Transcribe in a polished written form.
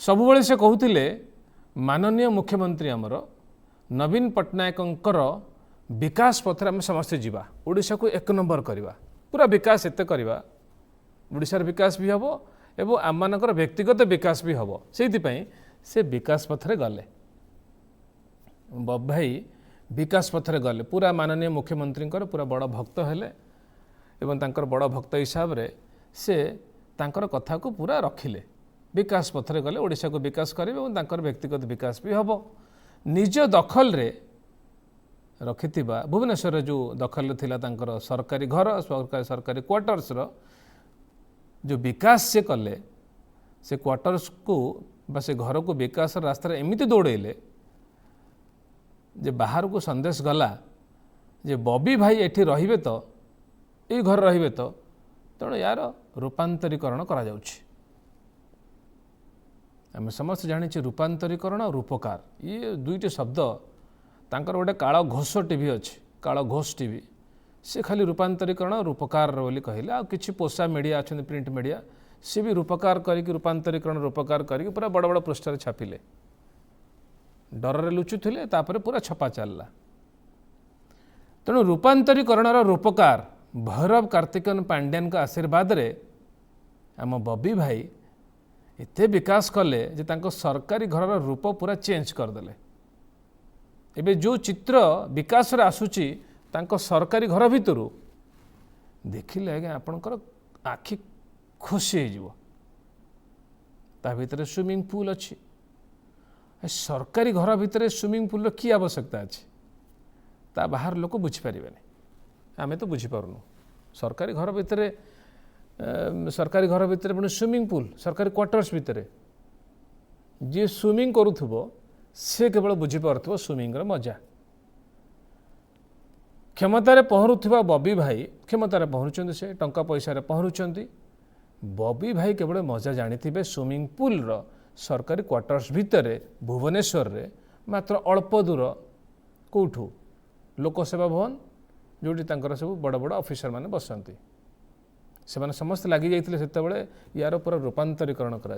सबुबले से कहते माननीय मुख्यमंत्री आमर नवीन पट्टनायकर विकास पथरे आम समस्ते जीवा ओडिशा को एक नंबर करवा पूरा विकास एत करवा ओडिशार विकास भी हम एवं आम मानकर व्यक्तिगत विकास भी हम से विकास पथरे गले बब भाई विकास पथरे गले पूरा माननीय मुख्यमंत्री पूरा बड़ भक्त हेले एवं तांकर बड़ भक्त हिसाब रे से तांकर कथा को पूरा रखिले विकास पथरे गले ओडिशा को विकास करेंगे और तांकर व्यक्तिगत विकास भी हम निज दखल रे रखिथिबा भुवनेश्वर जो दखल थिला तांकर सरकारी घर सरकारी क्वार्टर्स रो जो विकास से कले से क्वार्टर्स को बा से घर को विकास रास्ता एमती दौड़ेले जे बाहर को संदेश गला जे बबी भाई एठी रहिबे तो ये घर रहिबे तो तेणु यार रूपांतरीकरण करा जाउछि। आम समस्त जानी रूपांतरीकरण और रूपकार ये दुईट शब्द तांकर गोटे काल घोष टीवी अच्छी काल घोष टीवी से खाली रूपांतरीकरण रूपकार बोली कहले आ किछि पोषा मीडिया अच्छा प्रिंट मीडिया सी भी रूपकार करके रूपांतरीकरण रूपकार करके पूरा बड़ बड़ पृष्ठ छापिले डर लुचुले तापर पूरा छपा चलला तेणु रूपांतरीकरण रूपकार भैरव कार्तिकन पांड्यान का आशीर्वाद रे आम बबी भाई एते विकास कले जे तांको सरकारी घर रूप पूरा चेंज करदेले एबे जो चित्र विकास रे आसुची तांको सरकारी घर भितरु देखिले आज्ञा आपणकर आखि खुशी हो ता भितर स्विमिंग पूल अच्छी सरकारी घर भितर स्विमिंग पूल की आवश्यकता अच्छी ता बाहर लोक बुझीपारे आमे तो बुझीपारूनु सरकारी घर भितर सरकारी घर भितर पुणी स्विमिंग पूल सरकारी क्वार्टर्स भितर जी स्विमिंग करूथबो से केवल बुझीपारुथबो स्विमिंग र मजा क्षमतार पहरुवा बबी भाई क्षमतार पहरुंच से टंका पैसा पहरुंच बबी भाई केवल मजा जानी स्विमिंग पूल रो सरकारी क्वार्टर्स भितर भुवनेश्वर रे मात्र अल्प दूर कौठू लोकसेवा भवन जोटी तांकर सब बड़ बड़ ऑफिसर माने बसंती से समस्त लगी जाते यार पूरा रूपांतरीकरण करा